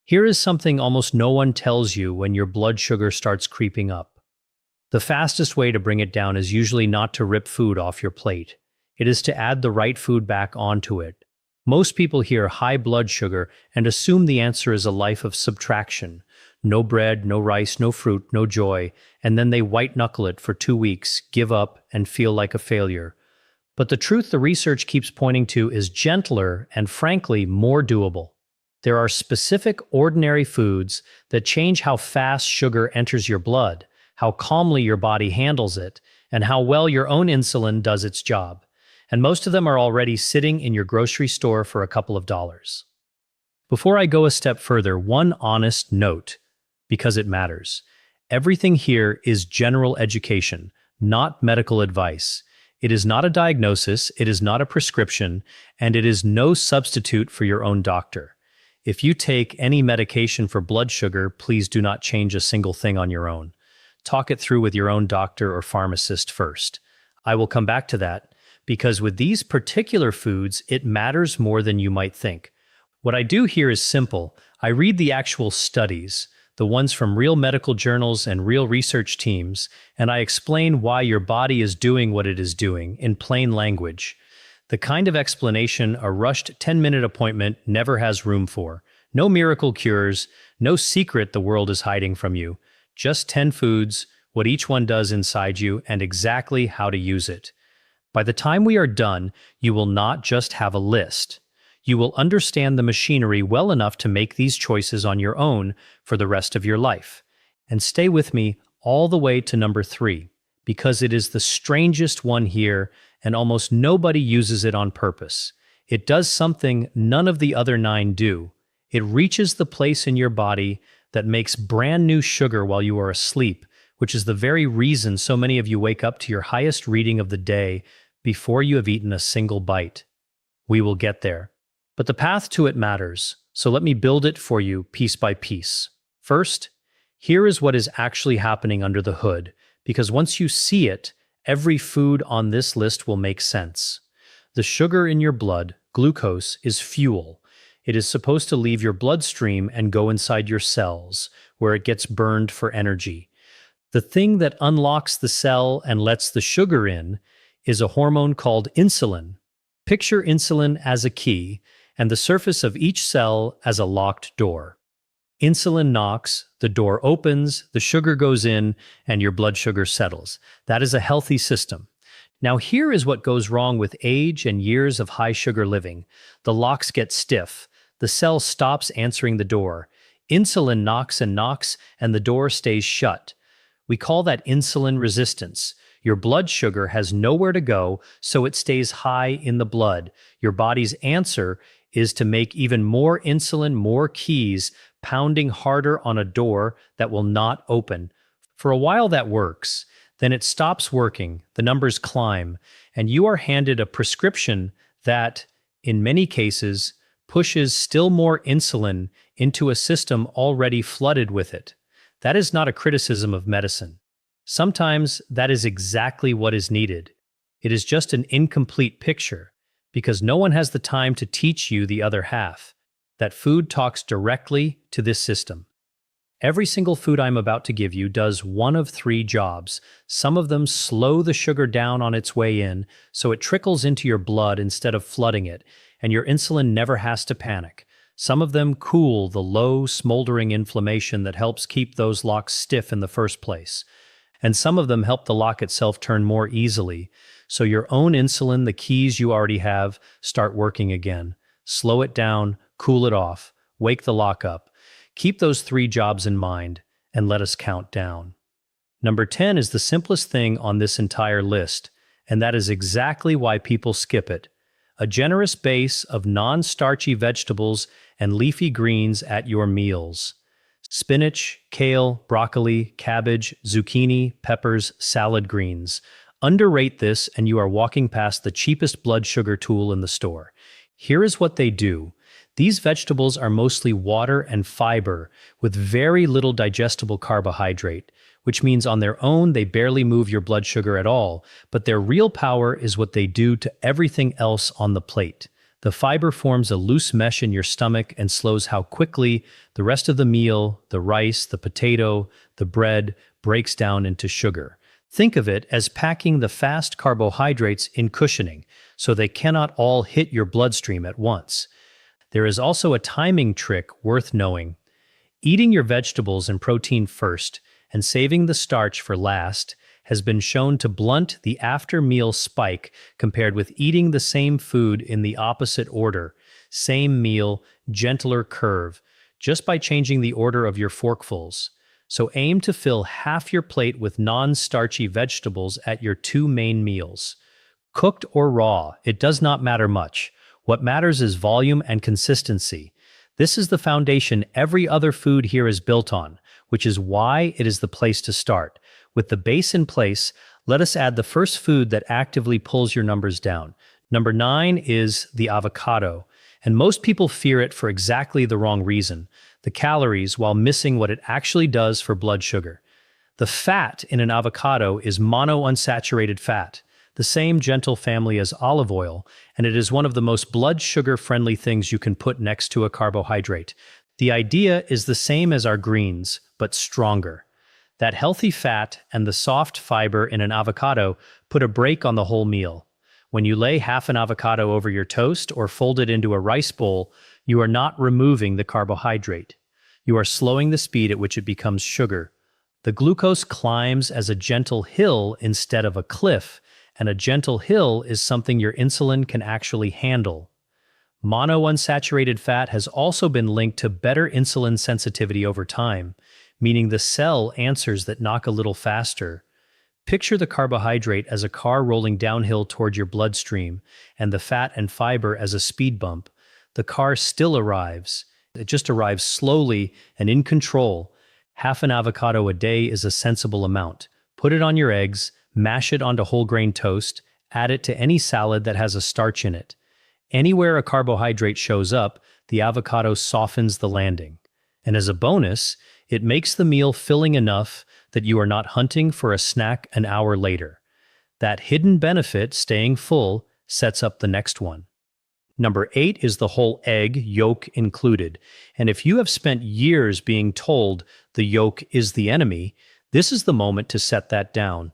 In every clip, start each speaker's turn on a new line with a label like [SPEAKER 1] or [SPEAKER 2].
[SPEAKER 1] Here is something almost no one tells you when your blood sugar starts creeping up. The fastest way to bring it down is usually not to rip food off your plate. It is to add the right food back onto it. Most people hear high blood sugar and assume the answer is a life of subtraction. No bread, no rice, no fruit, no joy, and then they white-knuckle it for 2 weeks, give up, and feel like a failure. But the truth the research keeps pointing to is gentler and, frankly, more doable. There are specific, ordinary foods that change how fast sugar enters your blood, how calmly your body handles it, and how well your own insulin does its job. And most of them are already sitting in your grocery store for a couple of dollars. Before I go a step further, one honest note, because it matters. Everything here is general education, not medical advice. It is not a diagnosis, it is not a prescription, and it is no substitute for your own doctor. If you take any medication for blood sugar, please do not change a single thing on your own. Talk it through with your own doctor or pharmacist first. I will come back to that, because with these particular foods, it matters more than you might think. What I do here is simple. I read the actual studies, the ones from real medical journals and real research teams, and I explain why your body is doing what it is doing in plain language. The kind of explanation a rushed 10-minute appointment never has room for. No miracle cures, no secret the world is hiding from you. Just 10 foods, what each one does inside you, and exactly how to use it. By the time we are done, you will not just have a list. You will understand the machinery well enough to make these choices on your own for the rest of your life. And stay with me all the way to number 3, because it is the strangest one here, and almost nobody uses it on purpose. It does something none of the other 9 do. It reaches the place in your body that makes brand new sugar while you are asleep, which is the very reason so many of you wake up to your highest reading of the day before you have eaten a single bite. We will get there. But the path to it matters, so let me build it for you piece by piece. First, here is what is actually happening under the hood, because once you see it, every food on this list will make sense. The sugar in your blood, glucose, is fuel. It is supposed to leave your bloodstream and go inside your cells, where it gets burned for energy. The thing that unlocks the cell and lets the sugar in is a hormone called insulin. Picture insulin as a key, and the surface of each cell as a locked door. Insulin knocks, the door opens, the sugar goes in, and your blood sugar settles. That is a healthy system. Now here is what goes wrong with age and years of high sugar living. The locks get stiff. The cell stops answering the door. Insulin knocks, and the door stays shut. We call that insulin resistance. Your blood sugar has nowhere to go, so it stays high in the blood. Your body's answer is to make even more insulin, more keys, pounding harder on a door that will not open. For a while that works, then it stops working, the numbers climb, and you are handed a prescription that, in many cases, pushes still more insulin into a system already flooded with it. That is not a criticism of medicine. Sometimes that is exactly what is needed. It is just an incomplete picture, because no one has the time to teach you the other half, that food talks directly to this system. Every single food I'm about to give you does one of 3 jobs. Some of them slow the sugar down on its way in, so it trickles into your blood instead of flooding it, and your insulin never has to panic. Some of them cool the low, smoldering inflammation that helps keep those locks stiff in the first place. And some of them help the lock itself turn more easily, so your own insulin, the keys you already have, start working again. Slow it down, cool it off, wake the lock up. Keep those 3 jobs in mind, and let us count down. Number 10 is the simplest thing on this entire list, and that is exactly why people skip it. A generous base of non-starchy vegetables and leafy greens at your meals. Spinach, kale, broccoli, cabbage, zucchini, peppers, salad greens. Underrate this and you are walking past the cheapest blood sugar tool in the store. Here is what they do. These vegetables are mostly water and fiber with very little digestible carbohydrate, which means on their own they barely move your blood sugar at all, but their real power is what they do to everything else on the plate. The fiber forms a loose mesh in your stomach and slows how quickly the rest of the meal, the rice, the potato, the bread, breaks down into sugar. Think of it as packing the fast carbohydrates in cushioning, so they cannot all hit your bloodstream at once. There is also a timing trick worth knowing. Eating your vegetables and protein first and saving the starch for last has been shown to blunt the after-meal spike compared with eating the same food in the opposite order. Same meal, gentler curve, just by changing the order of your forkfuls. So aim to fill half your plate with non-starchy vegetables at your two main meals. Cooked or raw, it does not matter much. What matters is volume and consistency. This is the foundation every other food here is built on, which is why it is the place to start. With the base in place, let us add the first food that actively pulls your numbers down. Number 9 is the avocado, and most people fear it for exactly the wrong reason: the calories, while missing what it actually does for blood sugar. The fat in an avocado is monounsaturated fat, the same gentle family as olive oil, and it is one of the most blood sugar-friendly things you can put next to a carbohydrate. The idea is the same as our greens, but stronger. That healthy fat and the soft fiber in an avocado put a brake on the whole meal. When you lay half an avocado over your toast or fold it into a rice bowl, you are not removing the carbohydrate. You are slowing the speed at which it becomes sugar. The glucose climbs as a gentle hill instead of a cliff, and a gentle hill is something your insulin can actually handle. Monounsaturated fat has also been linked to better insulin sensitivity over time, meaning the cell answers that knock a little faster. Picture the carbohydrate as a car rolling downhill toward your bloodstream, and the fat and fiber as a speed bump. The car still arrives. It just arrives slowly and in control. Half an avocado a day is a sensible amount. Put it on your eggs, mash it onto whole grain toast, add it to any salad that has a starch in it. Anywhere a carbohydrate shows up, the avocado softens the landing. And as a bonus, it makes the meal filling enough that you are not hunting for a snack an hour later. That hidden benefit, staying full, sets up the next one. Number 8 is the whole egg, yolk included. And if you have spent years being told the yolk is the enemy, this is the moment to set that down.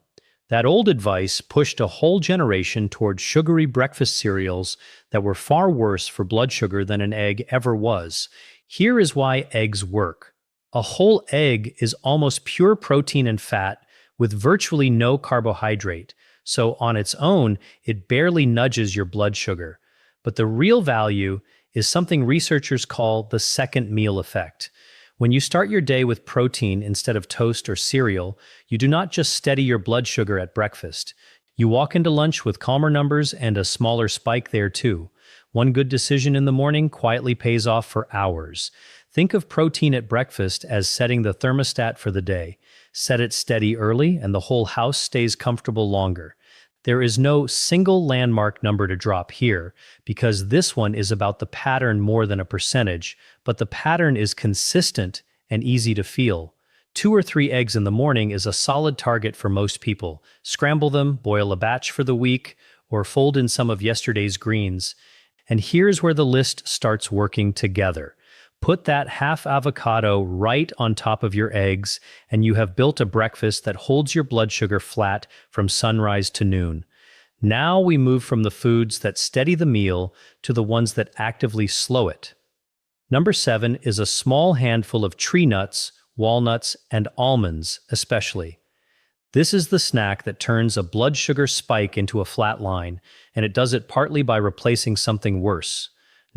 [SPEAKER 1] That old advice pushed a whole generation toward sugary breakfast cereals that were far worse for blood sugar than an egg ever was. Here is why eggs work. A whole egg is almost pure protein and fat with virtually no carbohydrate, so on its own, it barely nudges your blood sugar. But the real value is something researchers call the second meal effect. When you start your day with protein instead of toast or cereal, you do not just steady your blood sugar at breakfast. You walk into lunch with calmer numbers and a smaller spike there too. One good decision in the morning quietly pays off for hours. Think of protein at breakfast as setting the thermostat for the day. Set it steady early and the whole house stays comfortable longer. There is no single landmark number to drop here, because this one is about the pattern more than a percentage, but the pattern is consistent and easy to feel. 2 or 3 eggs in the morning is a solid target for most people. Scramble them, boil a batch for the week, or fold in some of yesterday's greens. And here's where the list starts working together. Put that half avocado right on top of your eggs, and you have built a breakfast that holds your blood sugar flat from sunrise to noon. Now we move from the foods that steady the meal to the ones that actively slow it. Number 7 is a small handful of tree nuts, walnuts, and almonds especially. This is the snack that turns a blood sugar spike into a flat line, and it does it partly by replacing something worse.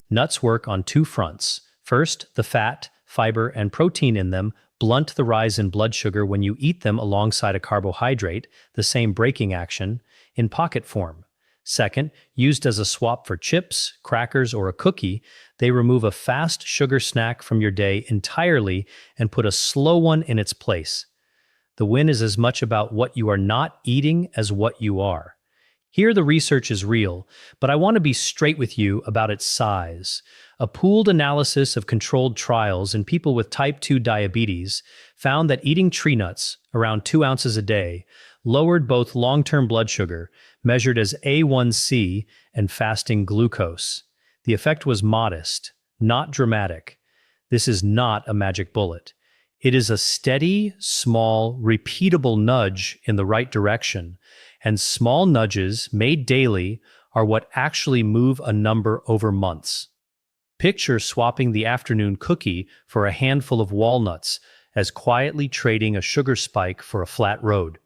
[SPEAKER 1] Nuts work on 2 fronts. First, the fat, fiber, and protein in them blunt the rise in blood sugar when you eat them alongside a carbohydrate, the same braking action, in pocket form. Second, used as a swap for chips, crackers, or a cookie, they remove a fast sugar snack from your day entirely and put a slow one in its place. The win is as much about what you are not eating as what you are. Here the research is real, but I want to be straight with you about its size. A pooled analysis of controlled trials in people with type 2 diabetes found that eating tree nuts, around 2 ounces a day, lowered both long-term blood sugar, measured as A1C, and fasting glucose. The effect was modest, not dramatic. This is not a magic bullet. It is a steady, small, repeatable nudge in the right direction, and small nudges made daily are what actually move a number over months. Picture swapping the afternoon cookie for a handful of walnuts as quietly trading a sugar spike for a flat road.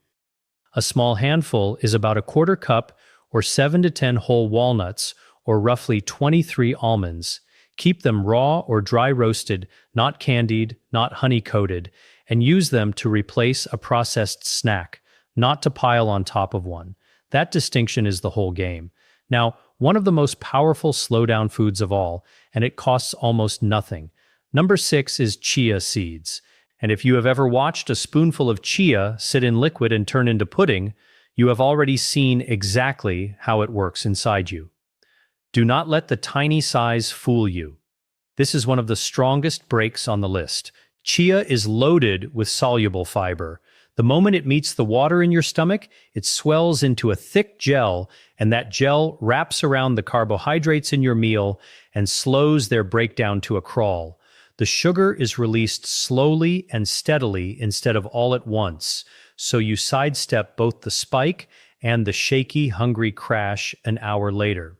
[SPEAKER 1] A small handful is about a quarter cup or 7 to 10 whole walnuts or roughly 23 almonds. Keep them raw or dry roasted, not candied, not honey-coated, and use them to replace a processed snack, not to pile on top of one. That distinction is the whole game. Now, one of the most powerful slowdown foods of all, and it costs almost nothing. Number 6 is chia seeds. And if you have ever watched a spoonful of chia sit in liquid and turn into pudding, you have already seen exactly how it works inside you. Do not let the tiny size fool you. This is one of the strongest breaks on the list. Chia is loaded with soluble fiber. The moment it meets the water in your stomach, it swells into a thick gel, and that gel wraps around the carbohydrates in your meal and slows their breakdown to a crawl. The sugar is released slowly and steadily instead of all at once, so you sidestep both the spike and the shaky, hungry crash an hour later.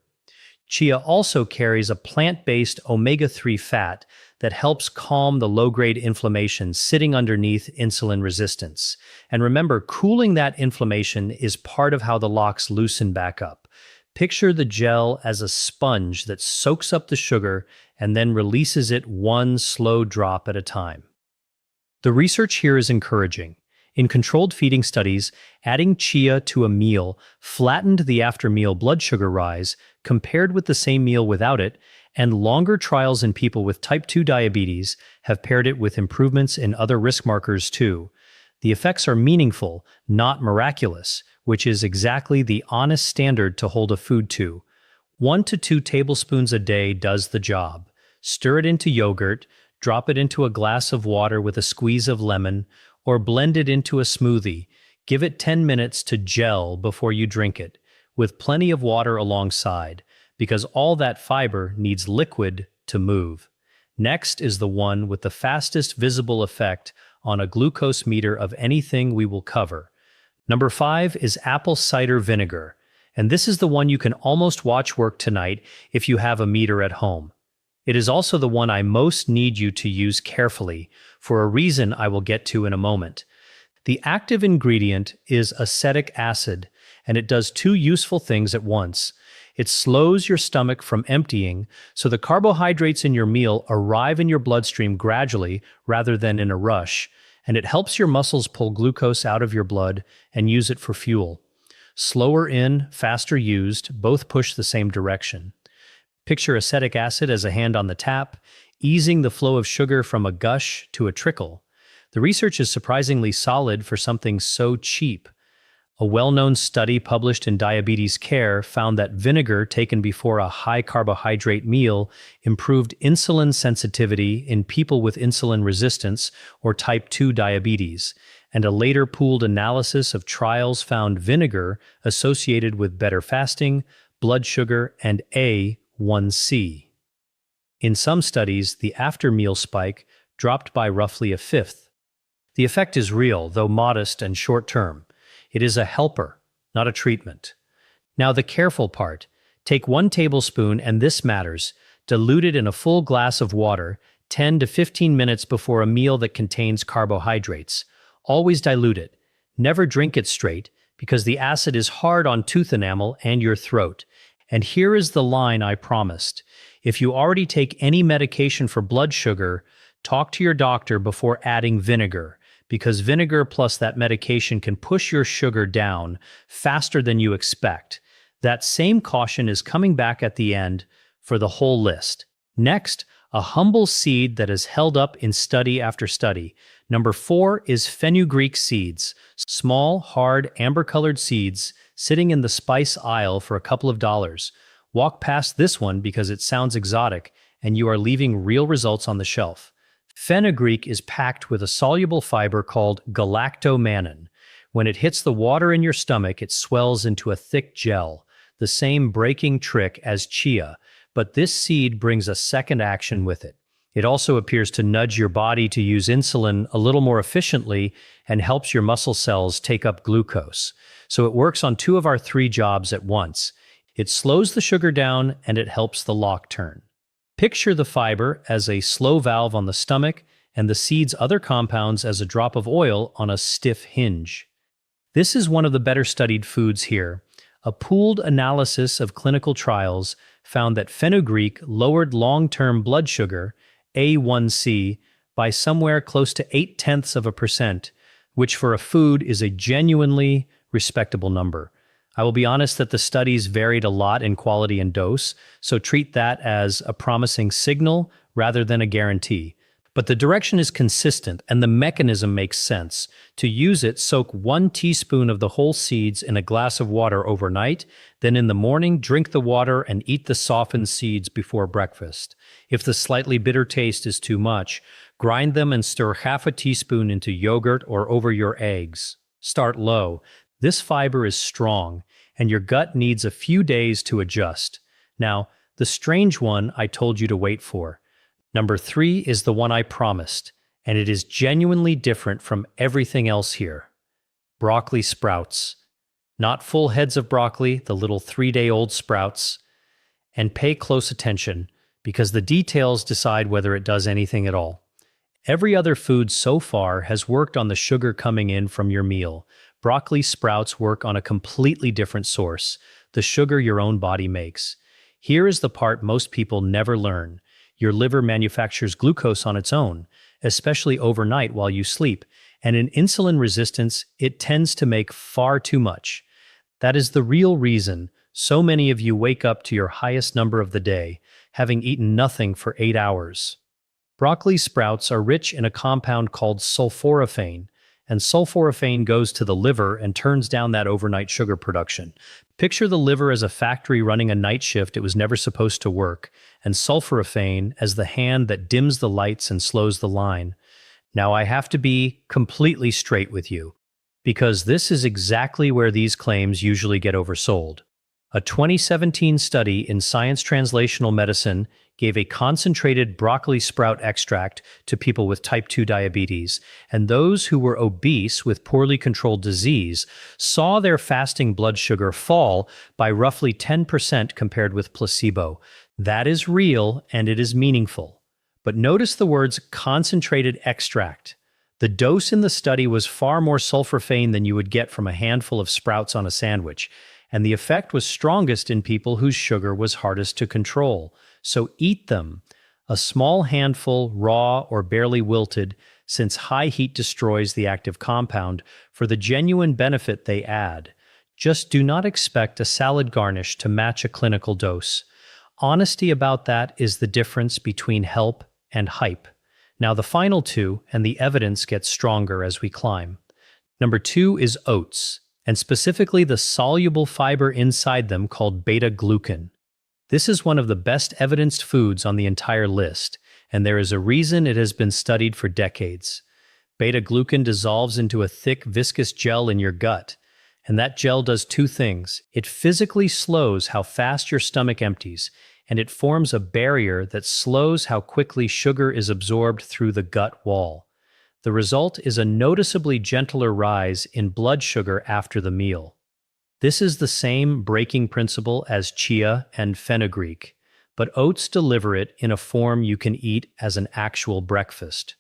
[SPEAKER 1] Chia also carries a plant-based omega-3 fat that helps calm the low-grade inflammation sitting underneath insulin resistance. And remember, cooling that inflammation is part of how the locks loosen back up. Picture the gel as a sponge that soaks up the sugar and then releases it one slow drop at a time. The research here is encouraging. In controlled feeding studies, adding chia to a meal flattened the after-meal blood sugar rise compared with the same meal without it, and longer trials in people with type 2 diabetes have paired it with improvements in other risk markers too. The effects are meaningful, not miraculous, which is exactly the honest standard to hold a food to. 1 to 2 tablespoons a day does the job. Stir it into yogurt, drop it into a glass of water with a squeeze of lemon, or blend it into a smoothie. Give it 10 minutes to gel before you drink it, with plenty of water alongside, because all that fiber needs liquid to move. Next is the one with the fastest visible effect on a glucose meter of anything we will cover. Number 5 is apple cider vinegar, and this is the one you can almost watch work tonight if you have a meter at home. It is also the one I most need you to use carefully, for a reason I will get to in a moment. The active ingredient is acetic acid, and it does 2 useful things at once. It slows your stomach from emptying, so the carbohydrates in your meal arrive in your bloodstream gradually rather than in a rush, and it helps your muscles pull glucose out of your blood and use it for fuel. Slower in, faster used, both push the same direction. Picture acetic acid as a hand on the tap, easing the flow of sugar from a gush to a trickle. The research is surprisingly solid for something so cheap. A well-known study published in Diabetes Care found that vinegar taken before a high-carbohydrate meal improved insulin sensitivity in people with insulin resistance or type 2 diabetes, and a later pooled analysis of trials found vinegar associated with better fasting, blood sugar, and A1C. In some studies, the after-meal spike dropped by roughly a fifth. The effect is real, though modest and short-term. It is a helper, not a treatment. Now the careful part. Take 1 tablespoon, and this matters, dilute it in a full glass of water 10 to 15 minutes before a meal that contains carbohydrates. Always dilute it. Never drink it straight, because the acid is hard on tooth enamel and your throat. And here is the line I promised. If you already take any medication for blood sugar, talk to your doctor before adding vinegar, because vinegar plus that medication can push your sugar down faster than you expect. That same caution is coming back at the end for the whole list. Next, a humble seed that is held up in study after study. Number 4 is fenugreek seeds, small, hard, amber-colored seeds sitting in the spice aisle for a couple of dollars. Walk past this one because it sounds exotic, and you are leaving real results on the shelf. Fenugreek is packed with a soluble fiber called galactomannan. When it hits the water in your stomach, it swells into a thick gel, the same breaking trick as chia, but this seed brings a second action with it. It also appears to nudge your body to use insulin a little more efficiently and helps your muscle cells take up glucose. So it works on two of our three jobs at once. It slows the sugar down and it helps the lock turn. Picture the fiber as a slow valve on the stomach and the seed's other compounds as a drop of oil on a stiff hinge. This is one of the better studied foods here. A pooled analysis of clinical trials found that fenugreek lowered long-term blood sugar, A1C, by somewhere close to 0.8%, which for a food is a genuinely respectable number. I will be honest that the studies varied a lot in quality and dose, so treat that as a promising signal rather than a guarantee. But the direction is consistent and the mechanism makes sense. To use it, soak 1 teaspoon of the whole seeds in a glass of water overnight, then in the morning drink the water and eat the softened seeds before breakfast. If the slightly bitter taste is too much, grind them and stir half a teaspoon into yogurt or over your eggs. Start low. This fiber is strong, and your gut needs a few days to adjust. Now, the strange one I told you to wait for. Number 3 is the one I promised, and it is genuinely different from everything else here. Broccoli sprouts. Not full heads of broccoli, the little 3-day-old sprouts. And pay close attention, because the details decide whether it does anything at all. Every other food so far has worked on the sugar coming in from your meal. Broccoli sprouts work on a completely different source, the sugar your own body makes. Here is the part most people never learn. Your liver manufactures glucose on its own, especially overnight while you sleep, and in insulin resistance, it tends to make far too much. That is the real reason so many of you wake up to your highest number of the day, having eaten nothing for 8 hours. Broccoli sprouts are rich in a compound called sulforaphane, and sulforaphane goes to the liver and turns down that overnight sugar production. Picture the liver as a factory running a night shift it was never supposed to work, and sulforaphane as the hand that dims the lights and slows the line. Now I have to be completely straight with you, because this is exactly where these claims usually get oversold. A 2017 study in Science Translational Medicine gave a concentrated broccoli sprout extract to people with type 2 diabetes, and those who were obese with poorly controlled disease saw their fasting blood sugar fall by roughly 10% compared with placebo. That is real and it is meaningful. But notice the words concentrated extract. The dose in the study was far more sulforaphane than you would get from a handful of sprouts on a sandwich, and the effect was strongest in people whose sugar was hardest to control. So eat them, a small handful raw or barely wilted, since high heat destroys the active compound, for the genuine benefit they add. Just do not expect a salad garnish to match a clinical dose. Honesty about that is the difference between help and hype. Now the final two, and the evidence gets stronger as we climb. Number 2 is oats, and specifically the soluble fiber inside them called beta-glucan. This is one of the best evidenced foods on the entire list, and there is a reason it has been studied for decades. Beta-glucan dissolves into a thick, viscous gel in your gut, and that gel does 2 things. It physically slows how fast your stomach empties, and it forms a barrier that slows how quickly sugar is absorbed through the gut wall. The result is a noticeably gentler rise in blood sugar after the meal. This is the same braking principle as chia and fenugreek, but oats deliver it in a form you can eat as an actual breakfast.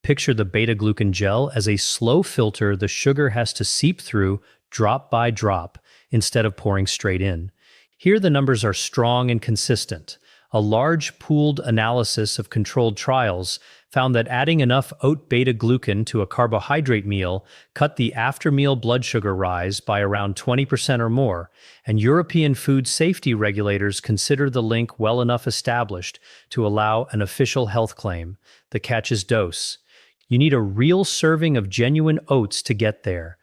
[SPEAKER 1] Picture the beta-glucan gel as a slow filter the sugar has to seep through drop by drop instead of pouring straight in. Here the numbers are strong and consistent. A large pooled analysis of controlled trials found that adding enough oat beta-glucan to a carbohydrate meal cut the after-meal blood sugar rise by around 20% or more, and European food safety regulators consider the link well enough established to allow an official health claim. The catch is dose. You need a real serving of genuine oats to get there.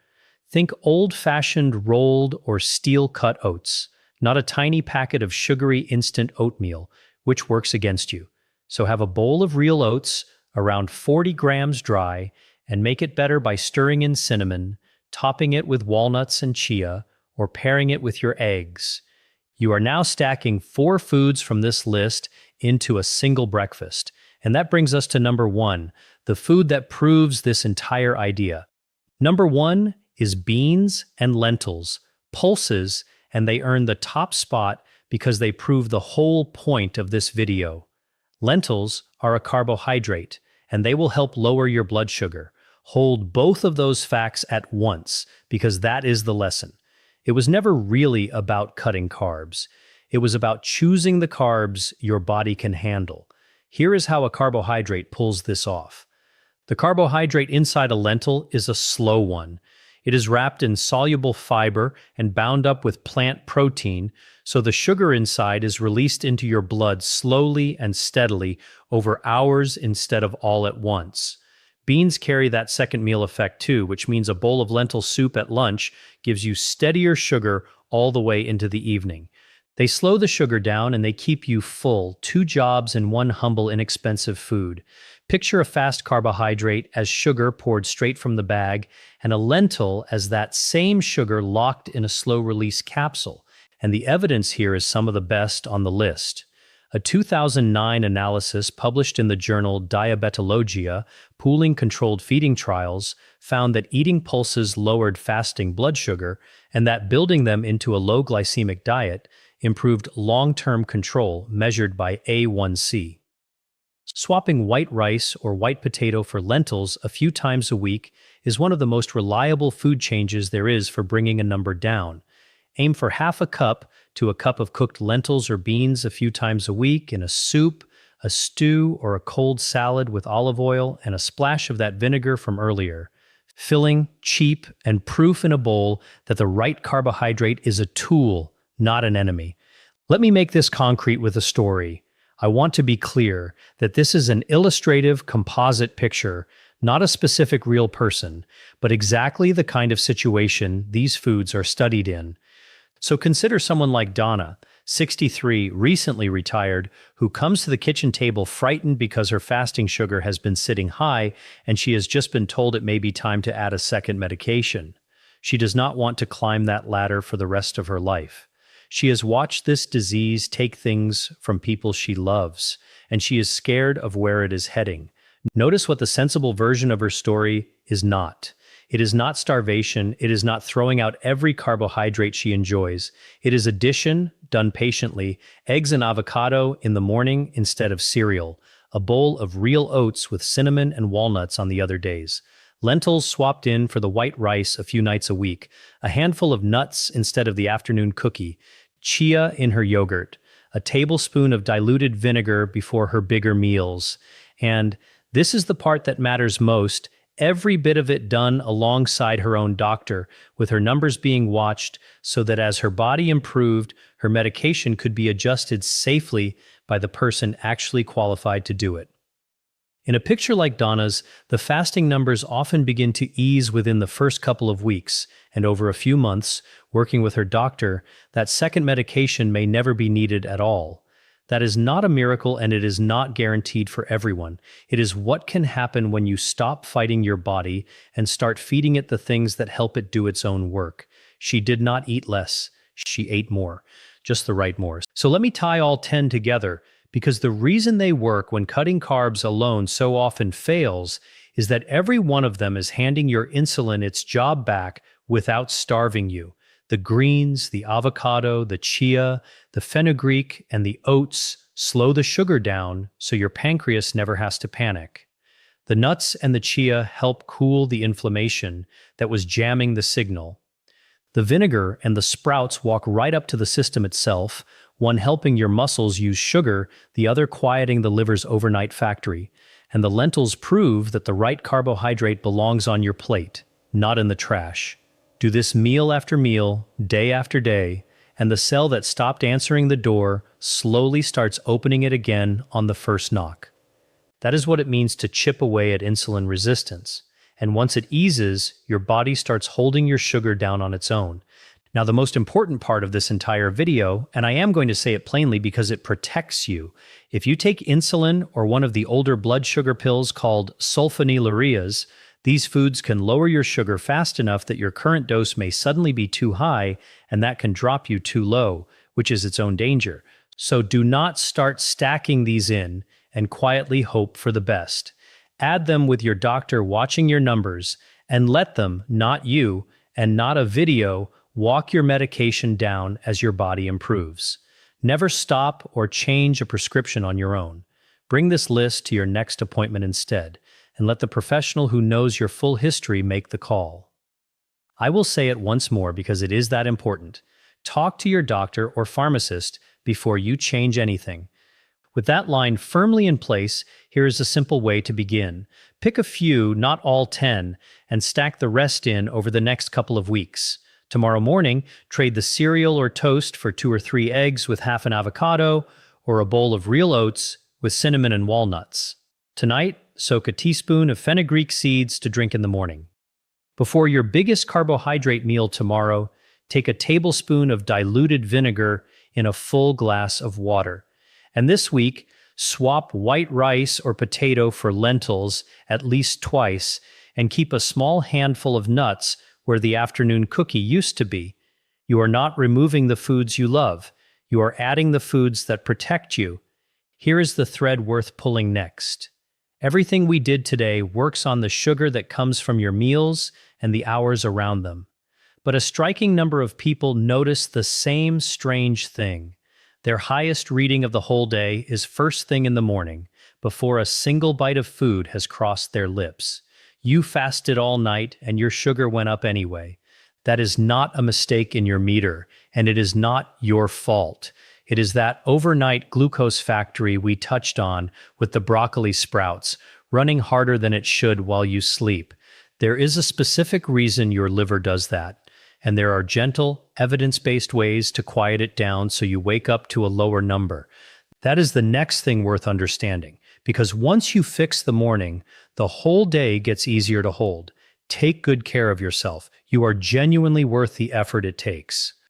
[SPEAKER 1] Think old-fashioned rolled or steel-cut oats, not a tiny packet of sugary instant oatmeal, which works against you. So have a bowl of real oats, around 40 grams dry, and make it better by stirring in cinnamon, topping it with walnuts and chia, or pairing it with your eggs. You are now stacking 4 foods from this list into a single breakfast. And that brings us to number 1, the food that proves this entire idea. Number 1 is beans and lentils, pulses, and they earn the top spot because they prove the whole point of this video. Lentils are a carbohydrate, and they will help lower your blood sugar. Hold both of those facts at once, because that is the lesson. It was never really about cutting carbs. It was about choosing the carbs your body can handle. Here is how a carbohydrate pulls this off. The carbohydrate inside a lentil is a slow one. It is wrapped in soluble fiber and bound up with plant protein, so the sugar inside is released into your blood slowly and steadily over hours instead of all at once. Beans carry that second meal effect too, which means a bowl of lentil soup at lunch gives you steadier sugar all the way into the evening. They slow the sugar down and they keep you full, 2 jobs in one humble, inexpensive food. Picture a fast carbohydrate as sugar poured straight from the bag, and a lentil as that same sugar locked in a slow-release capsule. And the evidence here is some of the best on the list. A 2009 analysis published in the journal Diabetologia, pooling controlled feeding trials, found that eating pulses lowered fasting blood sugar and that building them into a low glycemic diet improved long-term control measured by A1C. Swapping white rice or white potato for lentils a few times a week is one of the most reliable food changes there is for bringing a number down. Aim for half a cup to a cup of cooked lentils or beans a few times a week in a soup, a stew, or a cold salad with olive oil and a splash of that vinegar from earlier. Filling, cheap, and proof in a bowl that the right carbohydrate is a tool, not an enemy. Let me make this concrete with a story. I want to be clear that this is an illustrative composite picture, not a specific real person, but exactly the kind of situation these foods are studied in. So consider someone like Donna, 63, recently retired, who comes to the kitchen table frightened because her fasting sugar has been sitting high and she has just been told it may be time to add a second medication. She does not want to climb that ladder for the rest of her life. She has watched this disease take things from people she loves, and she is scared of where it is heading. Notice what the sensible version of her story is not. It is not starvation. It is not throwing out every carbohydrate she enjoys. It is addition, done patiently, eggs and avocado in the morning instead of cereal, a bowl of real oats with cinnamon and walnuts on the other days, lentils swapped in for the white rice a few nights a week, a handful of nuts instead of the afternoon cookie, chia in her yogurt, a tablespoon of diluted vinegar before her bigger meals, and this is the part that matters most, every bit of it done alongside her own doctor, with her numbers being watched so that as her body improved, her medication could be adjusted safely by the person actually qualified to do it. In a picture like Donna's, the fasting numbers often begin to ease within the first couple of weeks, and over a few months, working with her doctor, that second medication may never be needed at all. That is not a miracle, and it is not guaranteed for everyone. It is what can happen when you stop fighting your body and start feeding it the things that help it do its own work. She did not eat less. She ate more, just the right more. So let me tie all 10 together, because the reason they work when cutting carbs alone so often fails is that every one of them is handing your insulin its job back without starving you. The greens, the avocado, the chia, the fenugreek, and the oats slow the sugar down so your pancreas never has to panic. The nuts and the chia help cool the inflammation that was jamming the signal. The vinegar and the sprouts walk right up to the system itself, one helping your muscles use sugar, the other quieting the liver's overnight factory. And the lentils prove that the right carbohydrate belongs on your plate, not in the trash. Do this meal after meal, day after day, and the cell that stopped answering the door slowly starts opening it again on the first knock. That is what it means to chip away at insulin resistance. And once it eases, your body starts holding your sugar down on its own. Now, the most important part of this entire video, and I am going to say it plainly because it protects you, if you take insulin or one of the older blood sugar pills called sulfonylureas, these foods can lower your sugar fast enough that your current dose may suddenly be too high, and that can drop you too low, which is its own danger. So do not start stacking these in and quietly hope for the best. Add them with your doctor watching your numbers and let them, not you, and not a video, walk your medication down as your body improves. Never stop or change a prescription on your own. Bring this list to your next appointment instead, and let the professional who knows your full history make the call. I will say it once more because it is that important. Talk to your doctor or pharmacist before you change anything. With that line firmly in place, here is a simple way to begin. Pick a few, not all 10, and stack the rest in over the next couple of weeks. Tomorrow morning, trade the cereal or toast for 2 or 3 eggs with half an avocado, or a bowl of real oats with cinnamon and walnuts. Tonight, soak a teaspoon of fenugreek seeds to drink in the morning. Before your biggest carbohydrate meal tomorrow, take a tablespoon of diluted vinegar in a full glass of water. And this week, swap white rice or potato for lentils at least twice, and keep a small handful of nuts where the afternoon cookie used to be. You are not removing the foods you love. You are adding the foods that protect you. Here is the thread worth pulling next. Everything we did today works on the sugar that comes from your meals and the hours around them. But a striking number of people notice the same strange thing. Their highest reading of the whole day is first thing in the morning, before a single bite of food has crossed their lips. You fasted all night and your sugar went up anyway. That is not a mistake in your meter, and it is not your fault. It is that overnight glucose factory we touched on with the broccoli sprouts, running harder than it should while you sleep. There is a specific reason your liver does that, and there are gentle, evidence-based ways to quiet it down so you wake up to a lower number. That is the next thing worth understanding, because once you fix the morning, the whole day gets easier to hold. Take good care of yourself. You are genuinely worth the effort it takes.